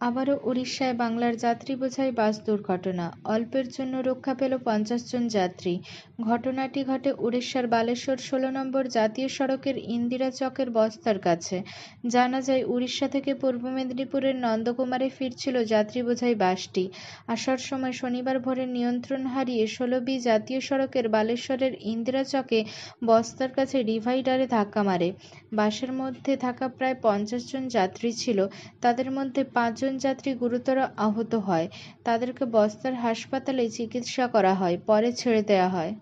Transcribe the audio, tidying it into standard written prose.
আবারও উড়িষ্যায় বাংলার যাত্রী বোঝাই বাস দুর্ঘটনা, অল্পের জন্য রক্ষা পেল 50 জন যাত্রী। ঘটনাটি ঘটে উড়িষ্যার বালেশ্বর 16 নম্বর জাতীয় সড়কের ইন্দিরা চকের বস্তার কাছে। জানা যায়, উড়িষ্যা থেকে পূর্ব মেদিনীপুরের নন্দকুমারে ফিরছিল যাত্রী বোঝাই বাসটি। আসার সময় শনিবার ভোরে নিয়ন্ত্রণ হারিয়ে 16B জাতীয় সড়কের বালেশ্বরের ইন্দিরা চকে বস্তার কাছে ডিভাইডারে ধাক্কা মারে। বাসের মধ্যে থাকা প্রায় 50 জন যাত্রী ছিল, তাদের মধ্যে 5 জন যাত্রী গুরুতর আহত হয়। তাদেরকে বস্তার হাসপাতালে চিকিৎসা করা হয়, পরে ছেড়ে দেওয়া হয়।